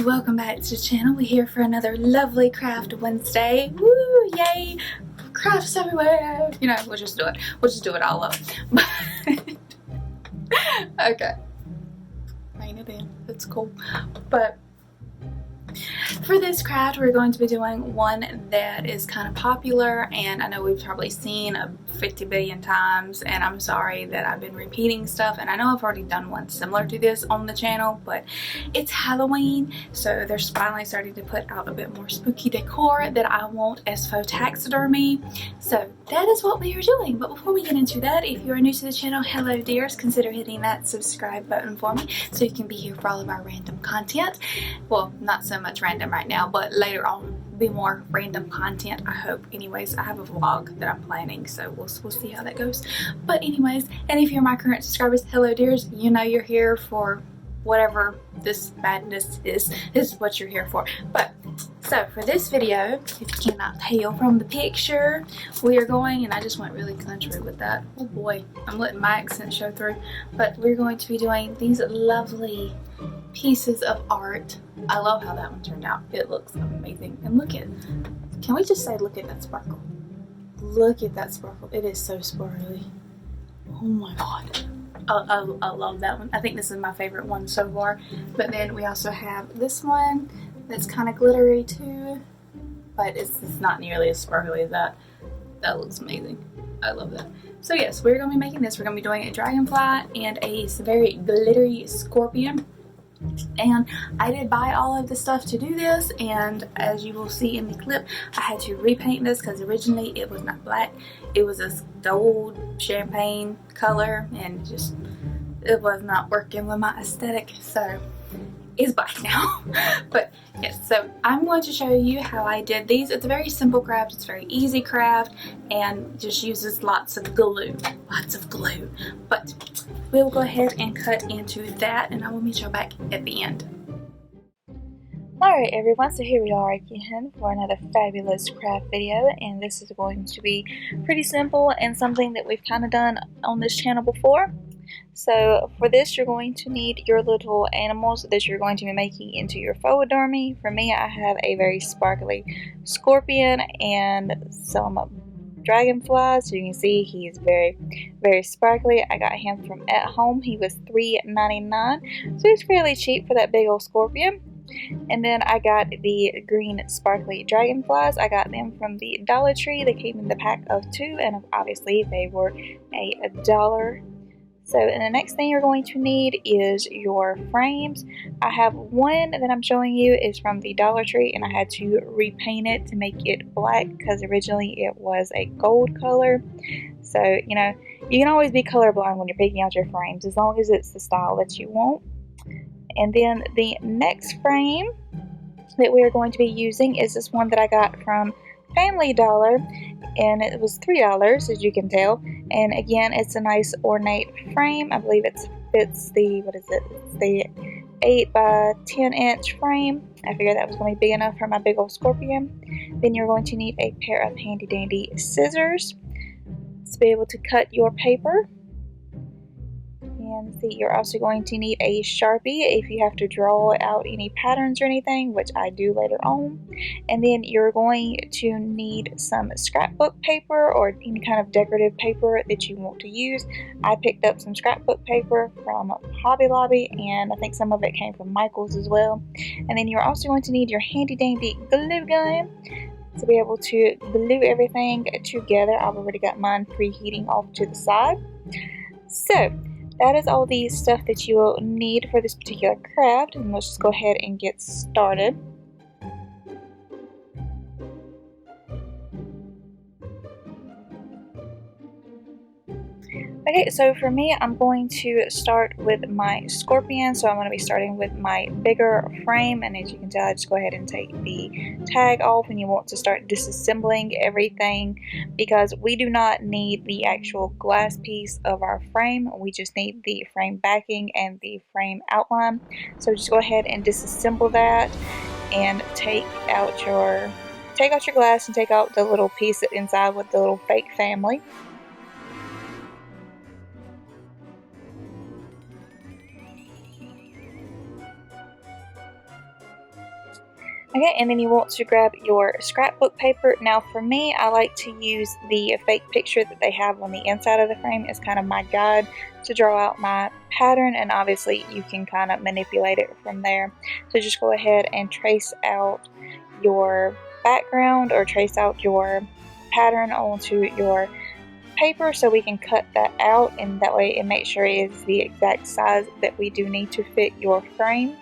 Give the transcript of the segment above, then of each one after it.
welcome back to the channel. We're here for another lovely craft Wednesday. Woo, yay, crafts everywhere. You know, we'll just do it all up. Okay, rain it in, it's cool. But for this craft, we're going to be doing one that is kind of popular, and I know we've probably seen 50 billion times, and I'm sorry that I've been repeating stuff, and I know I've already done one similar to this on the channel, but it's Halloween, so they're finally starting to put out a bit more spooky decor that I want as Fauxidermy. So that is what we are doing. But before we get into that, if you are new to the channel, hello dears, consider hitting that subscribe button for me so you can be here for all of our random content. Well, not so much random right now, but later on be more random content, I hope. Anyways, I have a vlog that I'm planning, so we'll see how that goes. But anyways, and if you're my current subscribers, hello dears, you know you're here for whatever this madness is what you're here for. But so for this video, if you cannot tell from the picture, we are going, and I just went really country with that. Oh boy, I'm letting my accent show through. But we're going to be doing these lovely pieces of art. I love how that one turned out. It looks amazing. And look at, can we just say look at that sparkle? Look at that sparkle. It is so sparkly. Oh my god. I love that one. I think this is my favorite one so far. But then we also have this one that's kind of glittery too, but it's not nearly as sparkly as that. That looks amazing. I love that. So yes, we're going to be making this. We're going to be doing a dragonfly and a very glittery scorpion. And I did buy all of the stuff to do this, and as you will see in the clip, I had to repaint this because originally it was not black. It was a gold champagne color, and just it was not working with my aesthetic, so it's black now. But yes, so I'm going to show you how I did these. It's a very simple craft, it's a very easy craft, and just uses lots of glue. But we'll go ahead and cut into that, and I will meet you back at the end. Alright everyone, so here we are again for another fabulous craft video, and this is going to be pretty simple and something that we've kind of done on this channel before. So for this, you're going to need your little animals that you're going to be making into your Fauxidermy. For me, I have a very sparkly scorpion and some dragonflies. So you can see he's very, very sparkly. I got him from At Home. He was $3.99, so he's fairly cheap for that big old scorpion. And then I got the green sparkly dragonflies. I got them from the Dollar Tree. They came in the pack of 2, and obviously they were $1. So, and the next thing you're going to need is your frames. I have one that I'm showing you is from the Dollar Tree, and I had to repaint it to make it black because originally it was a gold color. So, you know, you can always be colorblind when you're picking out your frames as long as it's the style that you want. And then the next frame that we are going to be using is this one that I got from Family Dollar, and it was $3 as you can tell. And again, it's a nice ornate frame. I believe it fits the, what is it? It's the 8 by 10 inch frame. I figured that was going to be big enough for my big old scorpion. Then you're going to need a pair of handy dandy scissors to be able to cut your paper. And see, you're also going to need a Sharpie if you have to draw out any patterns or anything, which I do later on. And then you're going to need some scrapbook paper or any kind of decorative paper that you want to use. I picked up some scrapbook paper from Hobby Lobby, and I think some of it came from Michael's as well. And then you're also going to need your handy dandy glue gun to be able to glue everything together. I've already got mine preheating off to the side. So that is all the stuff that you will need for this particular craft, and let's just go ahead and get started. Okay, so for me, I'm going to start with my scorpion. So I'm going to be starting with my bigger frame, and as you can tell, I just go ahead and take the tag off, and you want to start disassembling everything because we do not need the actual glass piece of our frame. We just need the frame backing and the frame outline. So just go ahead and disassemble that and take out your glass and take out the little piece inside with the little fake family. Okay, and then you want to grab your scrapbook paper. Now for me, I like to use the fake picture that they have on the inside of the frame as kind of my guide to draw out my pattern, and obviously you can kind of manipulate it from there. So just go ahead and trace out your background or trace out your pattern onto your paper so we can cut that out, and that way it makes sure it is the exact size that we do need to fit your frame.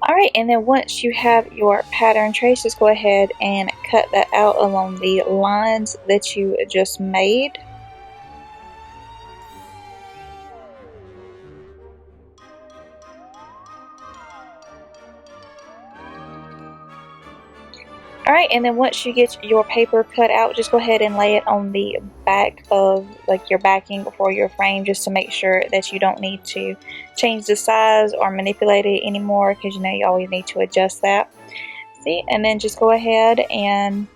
Alright, and then once you have your pattern traced, just go ahead and cut that out along the lines that you just made. Alright, and then once you get your paper cut out, just go ahead and lay it on the back of like your backing for your frame, just to make sure that you don't need to change the size or manipulate it anymore, because you know you always need to adjust that. See, and then just go ahead and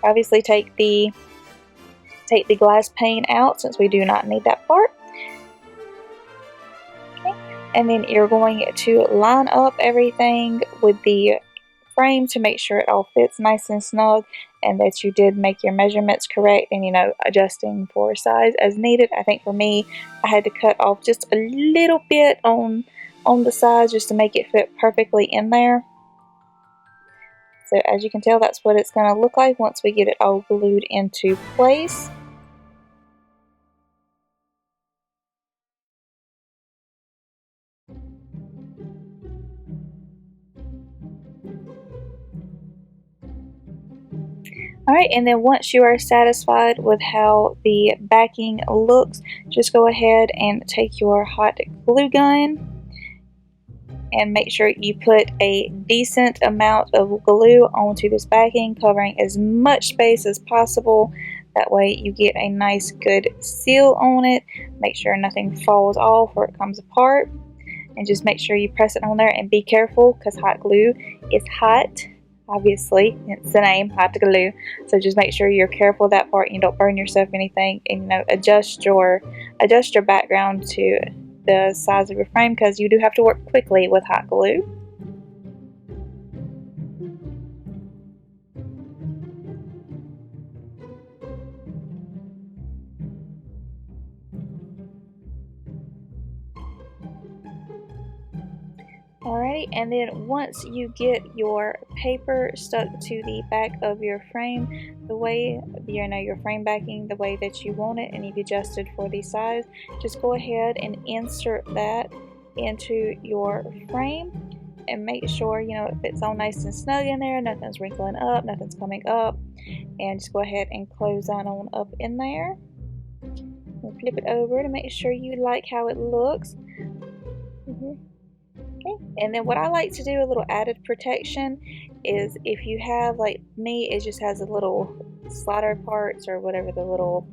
obviously take the glass pane out, since we do not need that part. Okay, and then you're going to line up everything with the frame to make sure it all fits nice and snug, and that you did make your measurements correct, and you know, adjusting for size as needed. I think for me, I had to cut off just a little bit on the sides just to make it fit perfectly in there. So as you can tell, that's what it's going to look like once we get it all glued into place. Alright, and then once you are satisfied with how the backing looks, just go ahead and take your hot glue gun and make sure you put a decent amount of glue onto this backing, covering as much space as possible. That way you get a nice good seal on it. Make sure nothing falls off or it comes apart. And just make sure you press it on there, and be careful because hot glue is hot. Obviously, it's the name, hot glue. So just make sure you're careful of that part and you don't burn yourself or anything. And you know, adjust your background to the size of your frame, because you do have to work quickly with hot glue. Alrighty, and then once you get your paper stuck to the back of your frame, the way your frame backing the way that you want it, and you've adjusted for the size, just go ahead and insert that into your frame, and make sure you know it fits all nice and snug in there, nothing's wrinkling up, nothing's coming up, and just go ahead and close that on up in there. And flip it over to make sure you like how it looks. Okay, and then what I like to do, a little added protection, is if you have, like me, it just has a little slider parts or whatever, the little,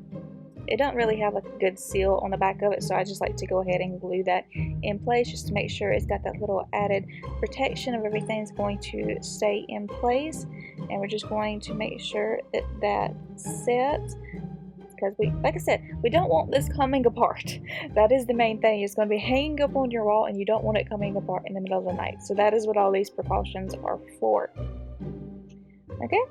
it doesn't really have like a good seal on the back of it, so I just like to go ahead and glue that in place just to make sure it's got that little added protection of everything's going to stay in place. And we're just going to make sure that that sets, because like I said, we don't want this coming apart. That is the main thing. It's going to be hanging up on your wall, and you don't want it coming apart in the middle of the night. So that is what all these precautions are for. Okay?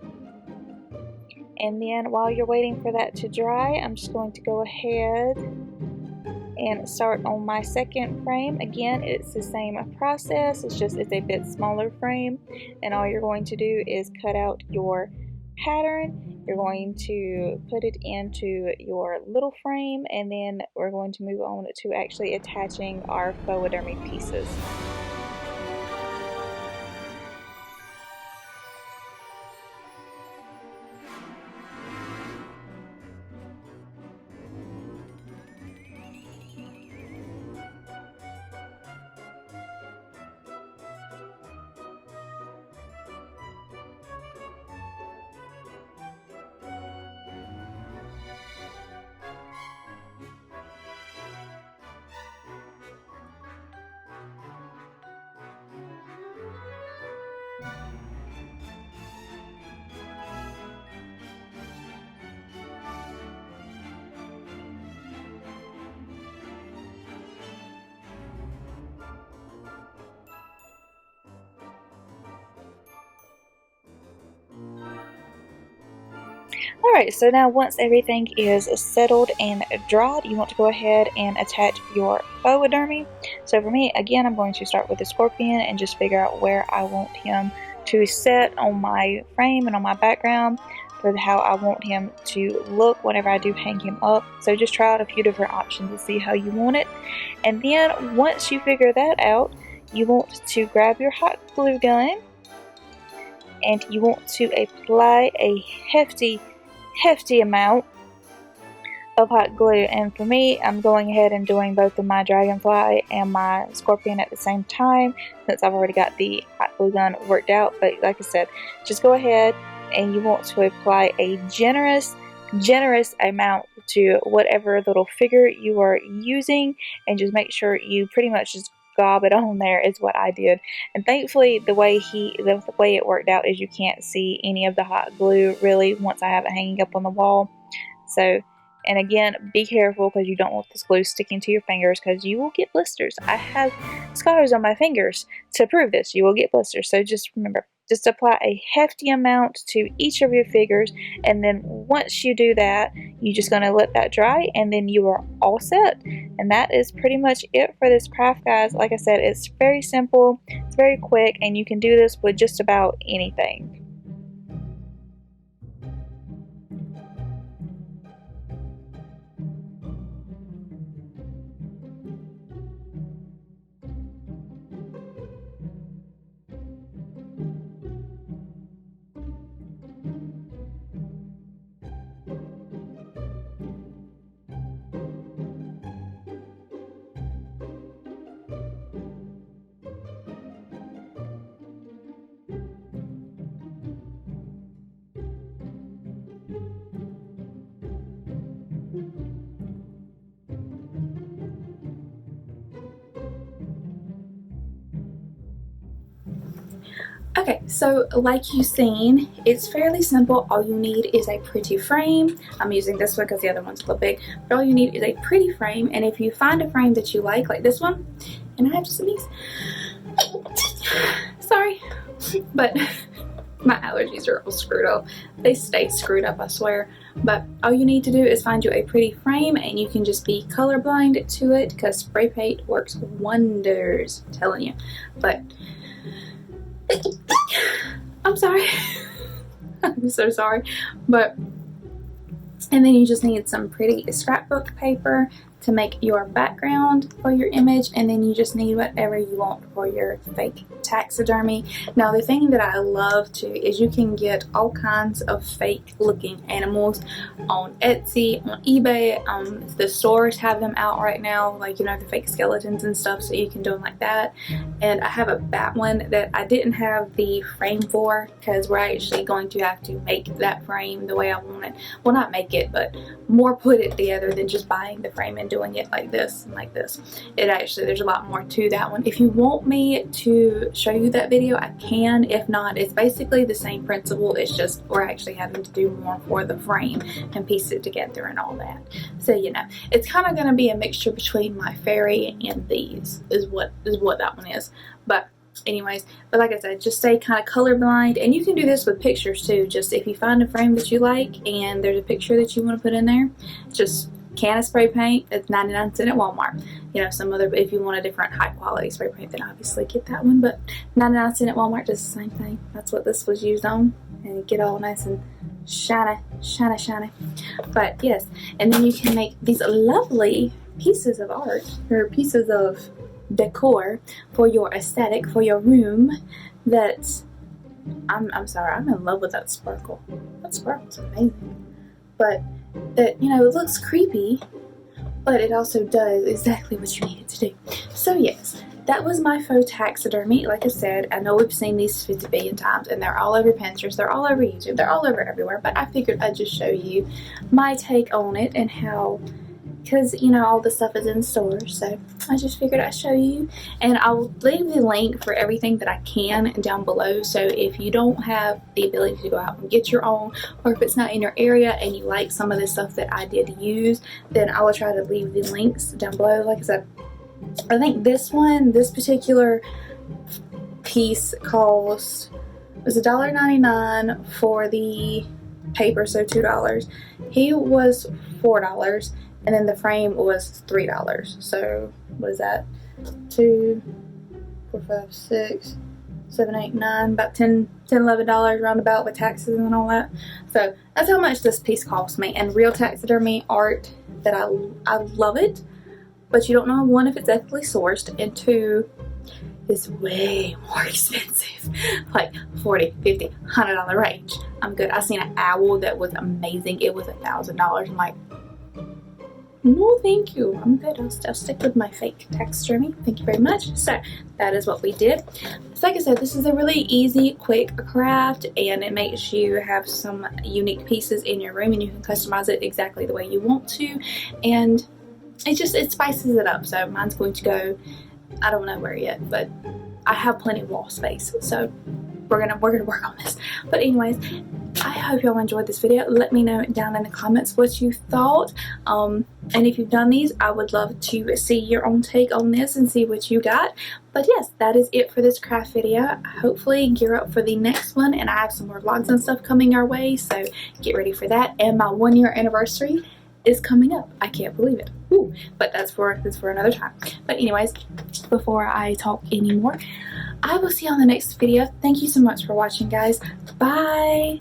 And then while you're waiting for that to dry, I'm just going to go ahead and start on my second frame. Again, it's the same process, it's a bit smaller frame, and all you're going to do is cut out your pattern. You're going to put it into your little frame, and then we're going to move on to actually attaching our Fauxidermy pieces. Alright, so now once everything is settled and dried, you want to go ahead and attach your Fauxidermy. So for me, again, I'm going to start with the scorpion and just figure out where I want him to set on my frame and on my background for how I want him to look whenever I do hang him up. So just try out a few different options to see how you want it. And then once you figure that out, you want to grab your hot glue gun and you want to apply a hefty amount of hot glue. And for me, I'm going ahead and doing both of my dragonfly and my scorpion at the same time since I've already got the hot glue gun worked out. But like I said, just go ahead and you want to apply a generous amount to whatever little figure you are using, and just make sure you pretty much just gob it on there is what I did. And thankfully the way it worked out is you can't see any of the hot glue really once I have it hanging up on the wall. So, and again, be careful because you don't want this glue sticking to your fingers because you will get blisters. I have scars on my fingers to prove this. You will get blisters. So just remember, just apply a hefty amount to each of your figures, and then once you do that, you're just going to let that dry, and then you are all set. And that is pretty much it for this craft, guys. Like I said, it's very simple, it's very quick, and you can do this with just about anything. Okay, so like you've seen, it's fairly simple. All you need is a pretty frame. I'm using this one because the other one's a little big, but all you need is a pretty frame. And if you find a frame that you like this one, and I have just these, sorry, but my allergies are all screwed up. They stay screwed up, I swear. But all you need to do is find you a pretty frame, and you can just be colorblind to it because spray paint works wonders, I'm telling you. But I'm sorry. I'm so sorry. But, and then you just need some pretty scrapbook paper to make your background for your image, and then you just need whatever you want for your fake taxidermy. Now the thing that I love too is you can get all kinds of fake looking animals on Etsy, on eBay. The stores have them out right now, like, you know, the fake skeletons and stuff, so you can do them like that. And I have a bat one that I didn't have the frame for because we're actually going to have to make that frame the way I want it. Well, not make it, but more put it together than just buying the frame and doing it like this and like this. It actually, there's a lot more to that one. If you want me to show you that video, I can. If not, it's basically the same principle. It's just we're actually having to do more for the frame and piece it together and all that. So, you know, it's kind of going to be a mixture between my fairy and these is what that one is. But anyways, but like I said, just stay kind of colorblind, and you can do this with pictures too. Just if you find a frame that you like and there's a picture that you want to put in there, just can of spray paint. It's 99 cents at Walmart. You know, some other, if you want a different high quality spray paint, then obviously get that one, but 99 cents at Walmart does the same thing. That's what this was used on, and you get all nice and shiny. But yes, and then you can make these lovely pieces of art or pieces of decor for your aesthetic, for your room. That I'm sorry, I'm in love with that sparkle. That sparkle's amazing. But that, you know, it looks creepy, but it also does exactly what you need it to do. So yes, that was my faux taxidermy. Like I said, I know we've seen these 50 billion times, and they're all over Pinterest, they're all over YouTube, they're all over everywhere, but I figured I'd just show you my take on it and how, because, you know, all the stuff is in stores, so I just figured I'd show you. And I'll leave the link for everything that I can down below, so if you don't have the ability to go out and get your own, or if it's not in your area and you like some of the stuff that I did use, then I will try to leave the links down below. Like I said, I think this particular piece cost, it was $1.99 for the paper, so $2. He was $4, and then the frame was $3. So what is that? 2, 4, 5, 6, 7, 8, 9, about $10, $11 roundabout with taxes and all that. So that's how much this piece cost me. And real taxidermy art, that I love it, but you don't know, one, if it's ethically sourced, and two, it's way more expensive, like $40, $50, $100 range. I'm good. I seen an owl that was amazing. It was $1,000. I'm like, no, thank you. I'm good. I'll stick with my fake taxidermy. Thank you very much. So that is what we did. So like I said, this is a really easy, quick craft, and it makes you have some unique pieces in your room, and you can customize it exactly the way you want to, and it spices it up. So mine's going to go, I don't know where yet, but I have plenty of wall space, so we're gonna work on this. But anyways, I hope y'all enjoyed this video. Let me know down in the comments what you thought, and if you've done these, I would love to see your own take on this and see what you got. But yes, that is it for this craft video. Hopefully gear up for the next one, and I have some more vlogs and stuff coming our way, so get ready for that. And my 1-year anniversary is coming up. I can't believe it. Ooh, but that's for another time. But anyways, before I talk anymore, I will see you on the next video. Thank you so much for watching, guys. Bye.